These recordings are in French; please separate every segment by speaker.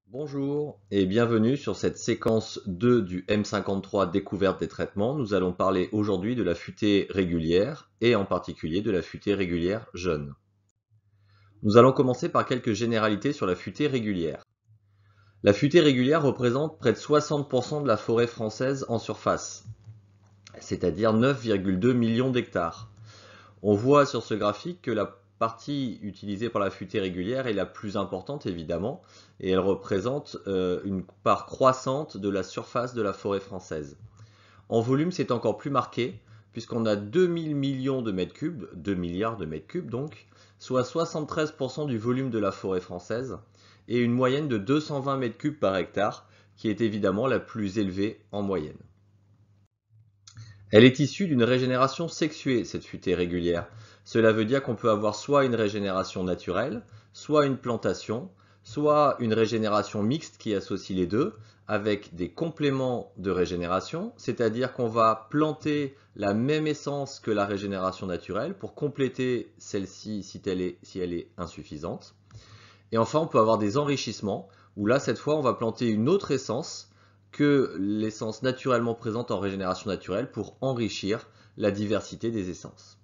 Speaker 1: Bonjour et bienvenue sur cette séquence 2 du M53 découverte des traitements. Nous allons parler aujourd'hui de la futée régulière et en particulier de la futée régulière jeune. Nous allons commencer par quelques généralités sur la futée régulière. La futée régulière représente près de 60% de la forêt française en surface, c'est-à-dire 9,2 millions d'hectares. On voit sur ce graphique que la partie utilisée par la futée régulière est la plus importante évidemment, et elle représente une part croissante de la surface de la forêt française. En volume, c'est encore plus marqué, puisqu'on a 2000 millions de mètres cubes, 2 milliards de mètres cubes donc, soit 73% du volume de la forêt française, et une moyenne de 220 mètres cubes par hectare, qui est évidemment la plus élevée en moyenne. Elle est issue d'une régénération sexuée, cette futée régulière. Cela veut dire qu'on peut avoir soit une régénération naturelle, soit une plantation, soit une régénération mixte qui associe les deux, avec des compléments de régénération, c'est-à-dire qu'on va planter la même essence que la régénération naturelle pour compléter celle-ci si elle est insuffisante. Et enfin, on peut avoir des enrichissements, où là, cette fois, on va planter une autre essence que l'essence naturellement présente en régénération naturelle pour enrichir la diversité des essences.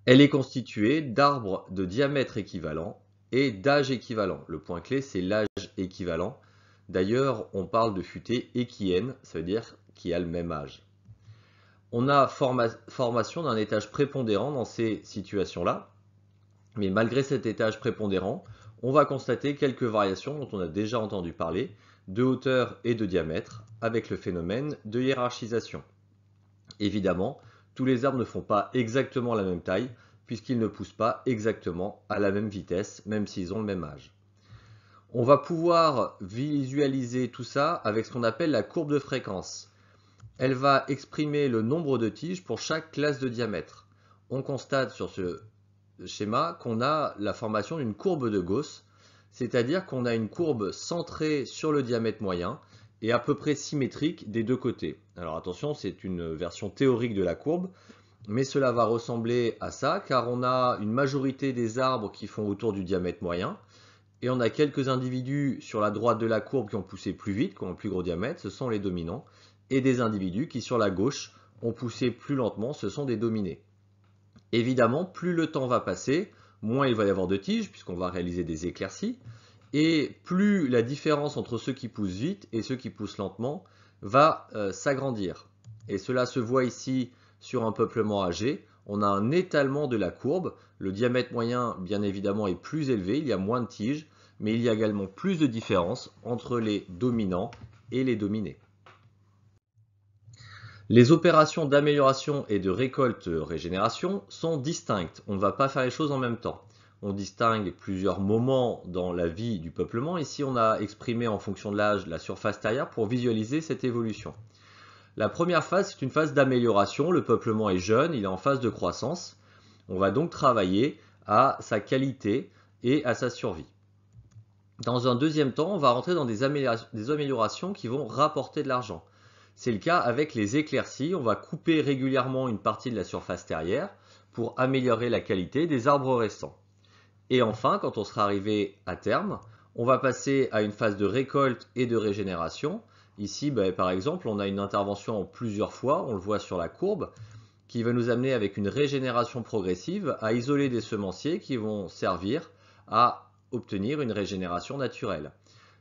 Speaker 1: Elle est constituée d'arbres de diamètre équivalent et d'âge équivalent. Le point clé, c'est l'âge équivalent. D'ailleurs, on parle de futée équienne, ça veut dire qui a le même âge. On a formation d'un étage prépondérant dans ces situations-là, mais malgré cet étage prépondérant, on va constater quelques variations dont on a déjà entendu parler, de hauteur et de diamètre, avec le phénomène de hiérarchisation. Évidemment, tous les arbres ne font pas exactement la même taille, puisqu'ils ne poussent pas exactement à la même vitesse, même s'ils ont le même âge. On va pouvoir visualiser tout ça avec ce qu'on appelle la courbe de fréquence. Elle va exprimer le nombre de tiges pour chaque classe de diamètre. On constate sur ce schéma qu'on a la formation d'une courbe de Gauss, c'est-à-dire qu'on a une courbe centrée sur le diamètre moyen et à peu près symétrique des deux côtés. Alors attention, c'est une version théorique de la courbe, mais cela va ressembler à ça, car on a une majorité des arbres qui font autour du diamètre moyen, et on a quelques individus sur la droite de la courbe qui ont poussé plus vite, qui ont un plus gros diamètre, ce sont les dominants, et des individus qui sur la gauche ont poussé plus lentement, ce sont des dominés. Évidemment, plus le temps va passer, moins il va y avoir de tiges, puisqu'on va réaliser des éclaircies, et plus la différence entre ceux qui poussent vite et ceux qui poussent lentement va s'agrandir. Et cela se voit ici sur un peuplement âgé. On a un étalement de la courbe. Le diamètre moyen, bien évidemment, est plus élevé, il y a moins de tiges, mais il y a également plus de différence entre les dominants et les dominés. Les opérations d'amélioration et de récolte-régénération sont distinctes. On ne va pas faire les choses en même temps. On distingue plusieurs moments dans la vie du peuplement. Ici, on a exprimé en fonction de l'âge la surface terrière pour visualiser cette évolution. La première phase, c'est une phase d'amélioration. Le peuplement est jeune, il est en phase de croissance. On va donc travailler à sa qualité et à sa survie. Dans un deuxième temps, on va rentrer dans des améliorations qui vont rapporter de l'argent. C'est le cas avec les éclaircies. On va couper régulièrement une partie de la surface terrière pour améliorer la qualité des arbres récents. Et enfin, quand on sera arrivé à terme, on va passer à une phase de récolte et de régénération. Ici, par exemple, on a une intervention en plusieurs fois, on le voit sur la courbe, qui va nous amener avec une régénération progressive à isoler des semenciers qui vont servir à obtenir une régénération naturelle.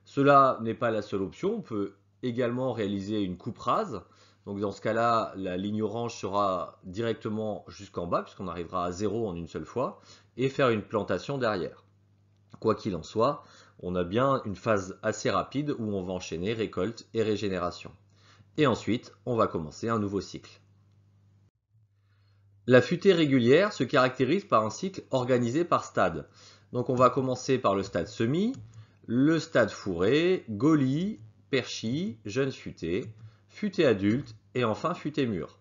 Speaker 1: Cela n'est pas la seule option, on peut également réaliser une coupe rase. Donc dans ce cas-là, la ligne orange sera directement jusqu'en bas, puisqu'on arrivera à 0 en une seule fois, et faire une plantation derrière. Quoi qu'il en soit, on a bien une phase assez rapide où on va enchaîner récolte et régénération. Et ensuite, on va commencer un nouveau cycle. La futée régulière se caractérise par un cycle organisé par stade. Donc on va commencer par le stade semis, le stade fourré, gaulie, perchis, jeune futée, futée adulte et enfin futée mûre.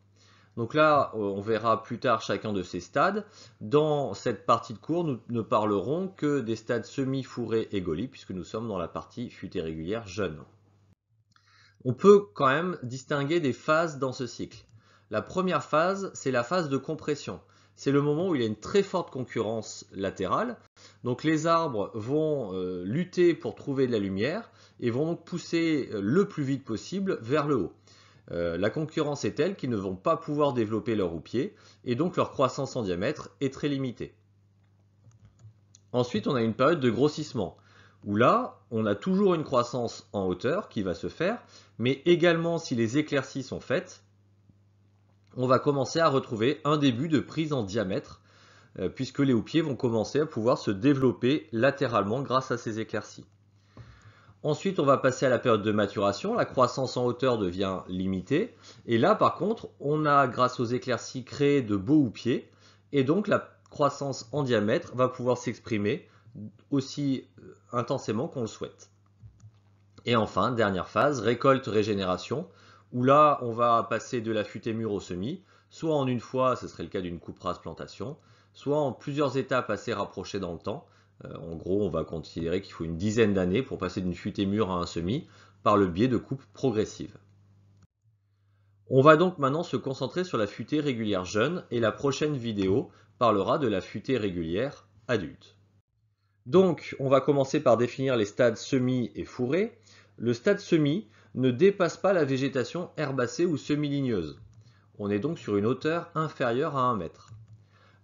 Speaker 1: Donc là, on verra plus tard chacun de ces stades. Dans cette partie de cours, nous ne parlerons que des stades semi, fourrés et gaulie, puisque nous sommes dans la partie futée régulière jeune. On peut quand même distinguer des phases dans ce cycle. La première phase, c'est la phase de compression. c'est le moment où il y a une très forte concurrence latérale. Donc les arbres vont lutter pour trouver de la lumière et vont donc pousser le plus vite possible vers le haut. La concurrence est telle qu'ils ne vont pas pouvoir développer leur houppier et donc leur croissance en diamètre est très limitée. Ensuite, on a une période de grossissement où là, on a toujours une croissance en hauteur qui va se faire, mais également si les éclaircies sont faites, on va commencer à retrouver un début de prise en diamètre puisque les houppiers vont commencer à pouvoir se développer latéralement grâce à ces éclaircies. Ensuite, on va passer à la période de maturation. La croissance en hauteur devient limitée. Et là, par contre, on a, grâce aux éclaircies, créé de beaux houppiers. Et donc, la croissance en diamètre va pouvoir s'exprimer aussi intensément qu'on le souhaite. Et enfin, dernière phase, récolte-régénération, où là, on va passer de la futée mûre au semis, soit en une fois, ce serait le cas d'une coupe rase plantation, soit en plusieurs étapes assez rapprochées dans le temps. En gros, on va considérer qu'il faut une dizaine d'années pour passer d'une futée mûre à un semis par le biais de coupes progressives. On va donc maintenant se concentrer sur la futée régulière jeune et la prochaine vidéo parlera de la futée régulière adulte. Donc, on va commencer par définir les stades semis et fourrés. Le stade semis ne dépasse pas la végétation herbacée ou semi-ligneuse. On est donc sur une hauteur inférieure à 1 mètre.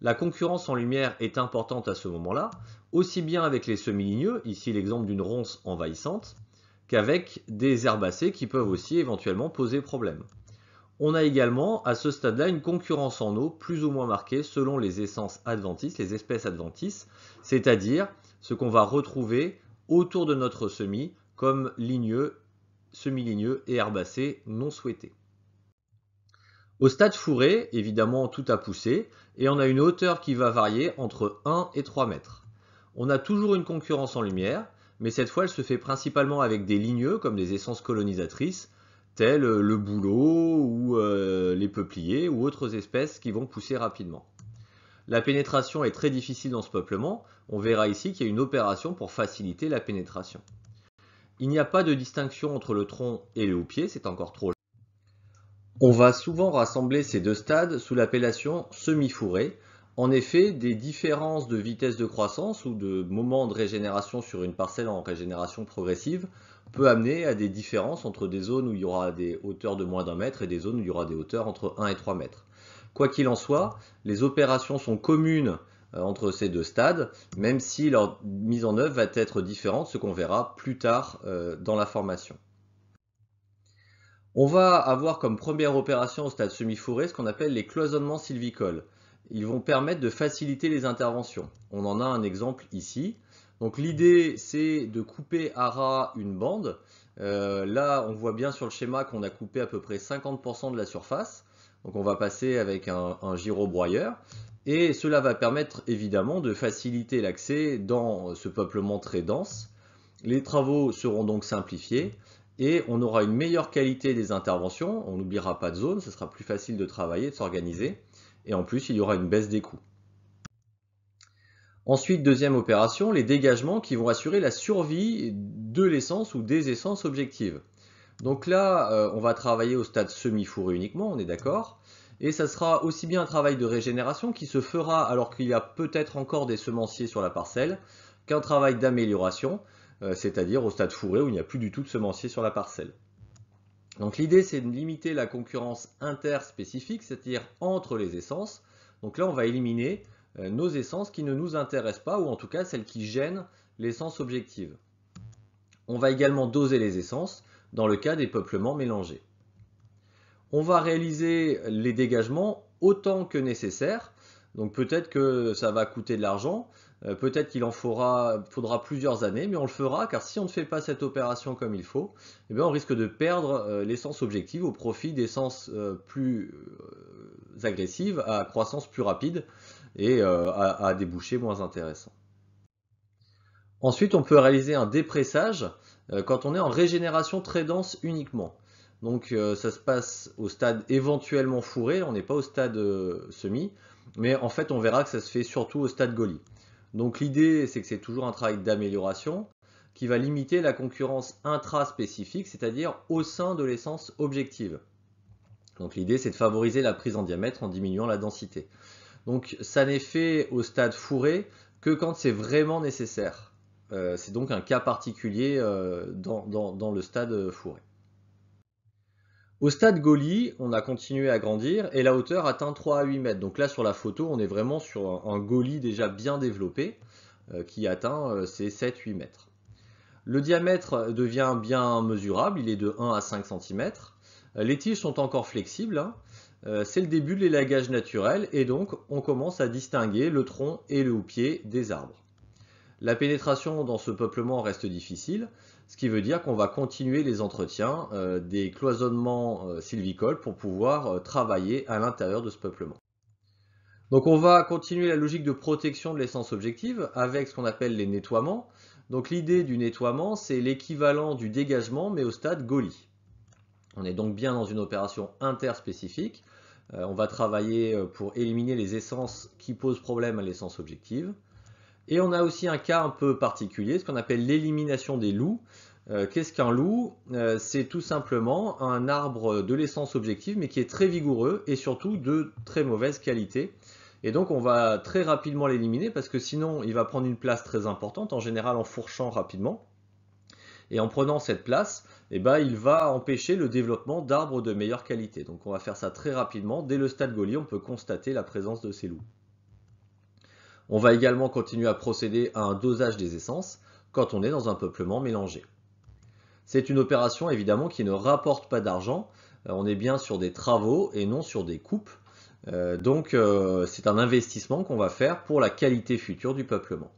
Speaker 1: La concurrence en lumière est importante à ce moment-là, aussi bien avec les semi-ligneux, ici l'exemple d'une ronce envahissante, qu'avec des herbacées qui peuvent aussi éventuellement poser problème. On a également à ce stade-là une concurrence en eau plus ou moins marquée selon les essences adventices, les espèces adventices, c'est-à-dire ce qu'on va retrouver autour de notre semis comme ligneux, semi-ligneux et herbacés non souhaités. Au stade fourré, évidemment tout a poussé, et on a une hauteur qui va varier entre 1 et 3 mètres. On a toujours une concurrence en lumière, mais cette fois elle se fait principalement avec des ligneux comme des essences colonisatrices, telles le bouleau ou les peupliers ou autres espèces qui vont pousser rapidement. La pénétration est très difficile dans ce peuplement, on verra ici qu'il y a une opération pour faciliter la pénétration. Il n'y a pas de distinction entre le tronc et le houppier, c'est encore trop. On va souvent rassembler ces deux stades sous l'appellation semi-fourré. En effet, des différences de vitesse de croissance ou de moment de régénération sur une parcelle en régénération progressive peut amener à des différences entre des zones où il y aura des hauteurs de moins d'1 mètre et des zones où il y aura des hauteurs entre 1 et 3 mètres. Quoi qu'il en soit, les opérations sont communes entre ces deux stades, même si leur mise en œuvre va être différente, ce qu'on verra plus tard dans la formation. On va avoir comme première opération au stade semi-fourré ce qu'on appelle les cloisonnements sylvicoles. Ils vont permettre de faciliter les interventions. On en a un exemple ici. Donc l'idée c'est de couper à ras une bande. Là on voit bien sur le schéma qu'on a coupé à peu près 50% de la surface. Donc on va passer avec un gyrobroyeur. Et cela va permettre évidemment de faciliter l'accès dans ce peuplement très dense. Les travaux seront donc simplifiés. Et on aura une meilleure qualité des interventions, on n'oubliera pas de zone, ce sera plus facile de travailler, de s'organiser, et en plus il y aura une baisse des coûts. Ensuite, deuxième opération, les dégagements qui vont assurer la survie de l'essence ou des essences objectives. Donc là, on va travailler au stade semi-fourré uniquement, on est d'accord, et ça sera aussi bien un travail de régénération qui se fera alors qu'il y a peut-être encore des semenciers sur la parcelle, qu'un travail d'amélioration, c'est-à-dire au stade fourré où il n'y a plus du tout de semencier sur la parcelle. Donc l'idée c'est de limiter la concurrence interspécifique, c'est-à-dire entre les essences. Donc là on va éliminer nos essences qui ne nous intéressent pas, ou en tout cas celles qui gênent l'essence objective. On va également doser les essences dans le cas des peuplements mélangés. On va réaliser les dégagements autant que nécessaire. Donc peut-être que ça va coûter de l'argent, peut-être qu'il en faudra plusieurs années, mais on le fera car si on ne fait pas cette opération comme il faut, eh bien on risque de perdre l'essence objective au profit d'essences plus agressives, à croissance plus rapide et à débouchés moins intéressants. Ensuite, on peut réaliser un dépressage quand on est en régénération très dense uniquement. Donc ça se passe au stade éventuellement fourré, on n'est pas au stade semi, mais en fait on verra que ça se fait surtout au stade Goli. Donc l'idée c'est que c'est toujours un travail d'amélioration qui va limiter la concurrence intraspécifique, c'est-à-dire au sein de l'essence objective. Donc l'idée c'est de favoriser la prise en diamètre en diminuant la densité. Donc ça n'est fait au stade fourré que quand c'est vraiment nécessaire. C'est donc un cas particulier dans le stade fourré. Au stade Gaulie, on a continué à grandir et la hauteur atteint 3 à 8 mètres. Donc là sur la photo, on est vraiment sur un Gaulie déjà bien développé qui atteint ces 7-8 mètres. Le diamètre devient bien mesurable, il est de 1 à 5 cm. Les tiges sont encore flexibles, hein. C'est le début de l'élagage naturel et donc on commence à distinguer le tronc et le houppier des arbres. La pénétration dans ce peuplement reste difficile, ce qui veut dire qu'on va continuer les entretiens des cloisonnements sylvicoles pour pouvoir travailler à l'intérieur de ce peuplement. Donc on va continuer la logique de protection de l'essence objective avec ce qu'on appelle les nettoiements. Donc l'idée du nettoiement, c'est l'équivalent du dégagement mais au stade Gaulie. On est donc bien dans une opération interspécifique. On va travailler pour éliminer les essences qui posent problème à l'essence objective. Et on a aussi un cas un peu particulier, ce qu'on appelle l'élimination des loups. Qu'est-ce qu'un loup? C'est tout simplement un arbre de l'essence objective, mais qui est très vigoureux et surtout de très mauvaise qualité. Et donc on va très rapidement l'éliminer parce que sinon il va prendre une place très importante, en général en fourchant rapidement. Et en prenant cette place, eh ben, il va empêcher le développement d'arbres de meilleure qualité. Donc on va faire ça très rapidement. Dès le stade Gaulie, on peut constater la présence de ces loups. On va également continuer à procéder à un dosage des essences quand on est dans un peuplement mélangé. C'est une opération évidemment qui ne rapporte pas d'argent. On est bien sur des travaux et non sur des coupes. Donc c'est un investissement qu'on va faire pour la qualité future du peuplement.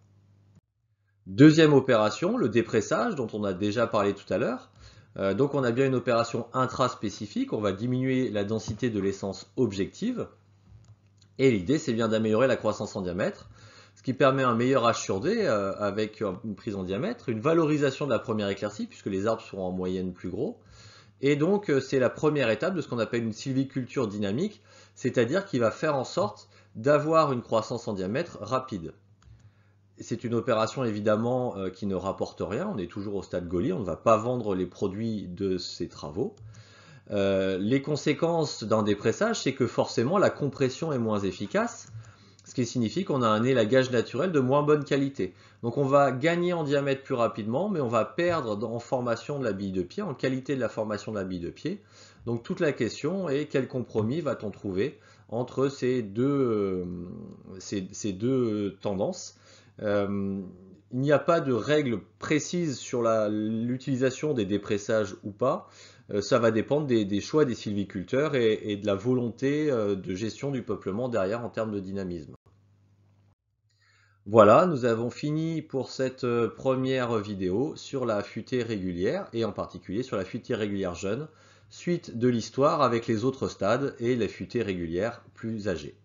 Speaker 1: Deuxième opération, le dépressage dont on a déjà parlé tout à l'heure. Donc on a bien une opération intraspécifique, on va diminuer la densité de l'essence objective. Et l'idée c'est bien d'améliorer la croissance en diamètre, ce qui permet un meilleur H sur D avec une prise en diamètre, une valorisation de la première éclaircie puisque les arbres seront en moyenne plus gros. Et donc c'est la première étape de ce qu'on appelle une sylviculture dynamique, c'est-à-dire qui va faire en sorte d'avoir une croissance en diamètre rapide. C'est une opération évidemment qui ne rapporte rien, on est toujours au stade Gaulie, on ne va pas vendre les produits de ces travaux. Les conséquences d'un dépressage, c'est que forcément la compression est moins efficace, ce qui signifie qu'on a un élagage naturel de moins bonne qualité. Donc on va gagner en diamètre plus rapidement, mais on va perdre en formation de la bille de pied, en qualité de la formation de la bille de pied. Donc toute la question est quel compromis va-t-on trouver entre ces deux tendances. Il n'y a pas de règle précise sur l'utilisation des dépressages ou pas. Ça va dépendre des choix des sylviculteurs et de la volonté de gestion du peuplement derrière en termes de dynamisme. Voilà, nous avons fini pour cette première vidéo sur la futée régulière et en particulier sur la futée régulière jeune, suite de l'histoire avec les autres stades et la futée régulière plus âgée.